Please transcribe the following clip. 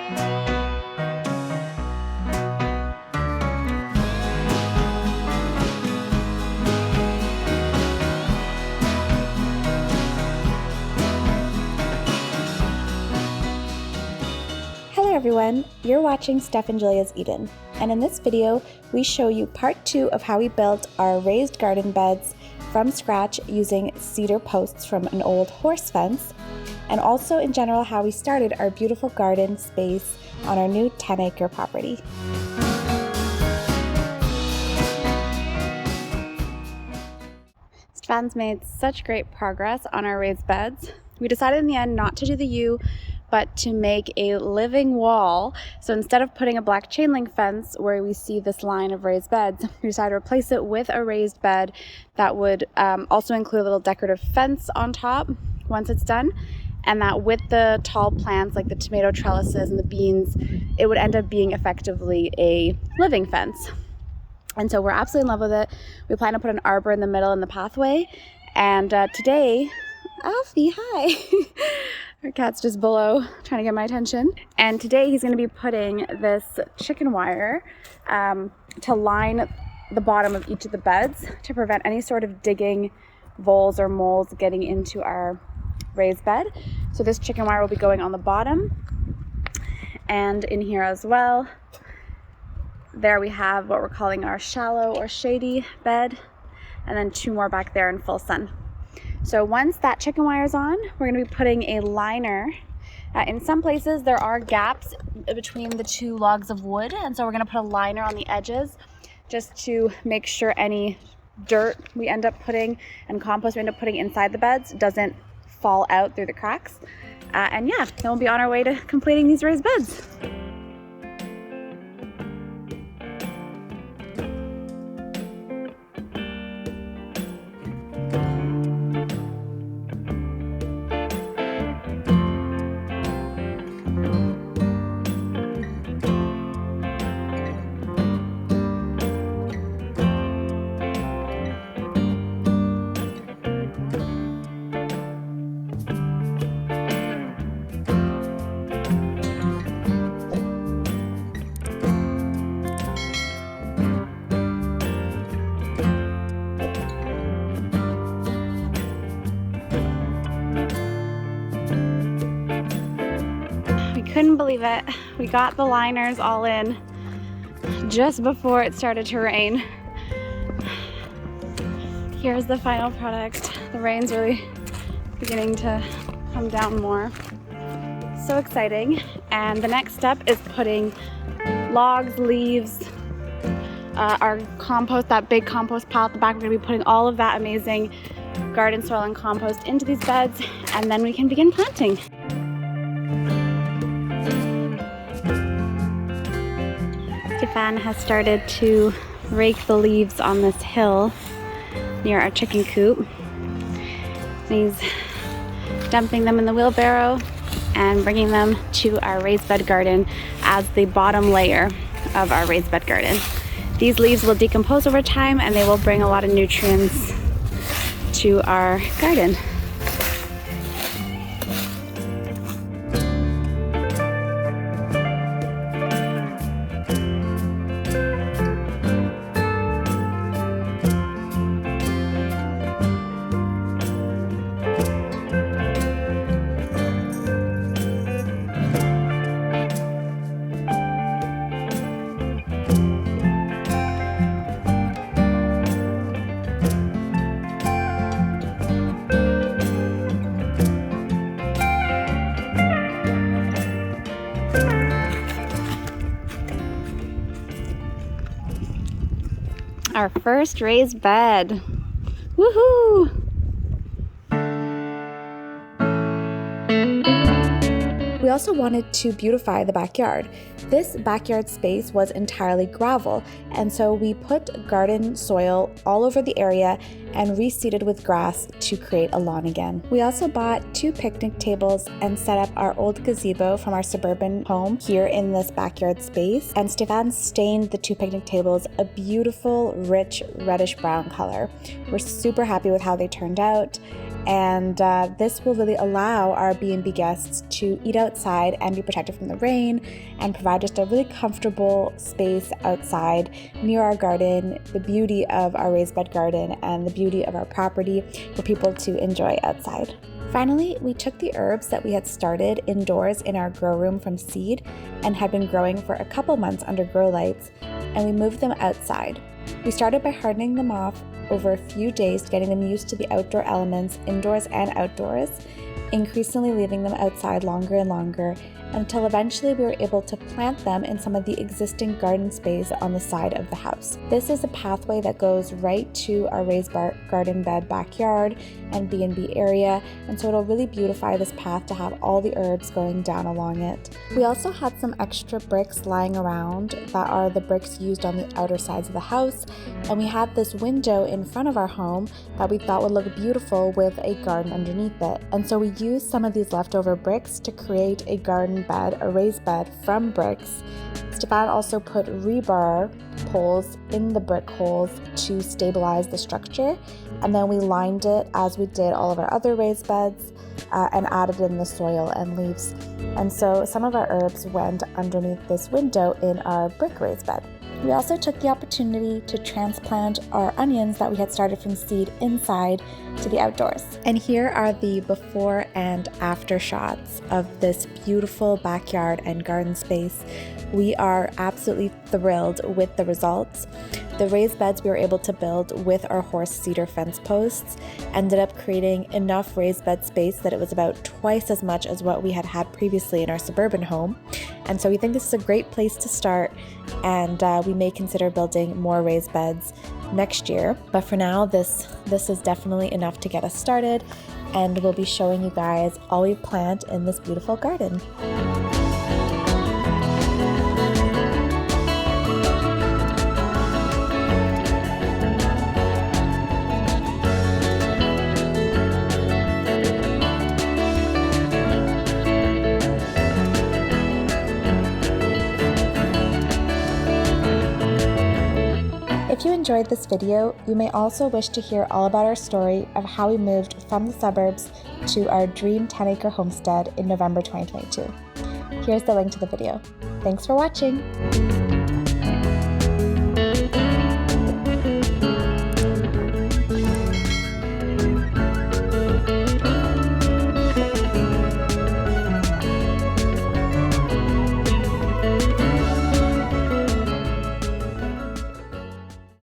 Hello everyone, you're watching Steph and Julia's Eden, and in this video we show you part 2 of how we built our raised garden beds from scratch using cedar posts from an old horse fence, and also in general how we started our beautiful garden space on our new 10-acre property. Stephane's made such great progress on our raised beds. We decided in the end not to do the U, but to make a living wall. So instead of putting a black chain link fence where we see this line of raised beds, we decided to replace it with a raised bed that would also include a little decorative fence on top once it's done, and that with the tall plants like the tomato trellises and the beans, it would end up being effectively a living fence. And so we're absolutely in love with it. We plan to put an arbor in the middle in the pathway, and today, Alfie, hi! Our cat's just below trying to get my attention. And today he's going to be putting this chicken wire to line the bottom of each of the beds to prevent any sort of digging, voles or moles getting into our raised bed. So this chicken wire will be going on the bottom and in here as well. There we have what we're calling our shallow or shady bed, and then 2 more back there in full sun. So once that chicken wire is on, we're going to be putting a liner. In some places there are gaps between the 2 logs of wood, and so we're going to put a liner on the edges just to make sure any dirt we end up putting and compost we end up putting inside the beds doesn't fall out through the cracks. And yeah, then we'll be on our way to completing these raised beds. Couldn't believe it. We got the liners all in just before it started to rain. Here's the final product. The rain's really beginning to come down more. So exciting. And the next step is putting logs, leaves, our compost, that big compost pile at the back. We're going to be putting all of that amazing garden soil and compost into these beds, and then we can begin planting. Stephane has started to rake the leaves on this hill near our chicken coop. He's dumping them in the wheelbarrow and bringing them to our raised bed garden as the bottom layer of our raised bed garden. These leaves will decompose over time and they will bring a lot of nutrients to our garden. Our first raised bed. Woohoo! We also wanted to beautify the backyard. This backyard space was entirely gravel, and so we put garden soil all over the area and reseeded with grass to create a lawn again. We also bought 2 picnic tables and set up our old gazebo from our suburban home here in this backyard space, and Stephane stained the 2 picnic tables a beautiful, rich reddish brown color. We're super happy with how they turned out, and this will really allow our B&B guests to eat outside and be protected from the rain and provide just a really comfortable space outside near our garden, the beauty of our raised bed garden and the beauty of our property for people to enjoy outside. Finally, we took the herbs that we had started indoors in our grow room from seed and had been growing for a couple months under grow lights, and we moved them outside. We started by hardening them off over a few days, getting them used to the outdoor elements indoors and outdoors, increasingly leaving them outside longer and longer, until eventually we were able to plant them in some of the existing garden space on the side of the house. This is a pathway that goes right to our raised garden bed backyard and B&B area, and so it'll really beautify this path to have all the herbs going down along it. We also had some extra bricks lying around that are the bricks used on the outer sides of the house, and we had this window in front of our home that we thought would look beautiful with a garden underneath it, and so we used some of these leftover bricks to create a garden bed, a raised bed from bricks. Stephane also put rebar poles in the brick holes to stabilize the structure, and then we lined it as we did all of our other raised beds and added in the soil and leaves. And so some of our herbs went underneath this window in our brick raised bed. We also took the opportunity to transplant our onions that we had started from seed inside to the outdoors. And here are the before and after shots of this beautiful backyard and garden space. We are absolutely thrilled with the results. The raised beds we were able to build with our horse cedar fence posts ended up creating enough raised bed space that it was about twice as much as what we had had previously in our suburban home. And so we think this is a great place to start, and we may consider building more raised beds next year. But for now, this is definitely enough to get us started, and we'll be showing you guys all we plant in this beautiful garden. If you enjoyed this video, you may also wish to hear all about our story of how we moved from the suburbs to our dream 10-acre homestead in November 2022. Here's the link to the video. Thanks for watching!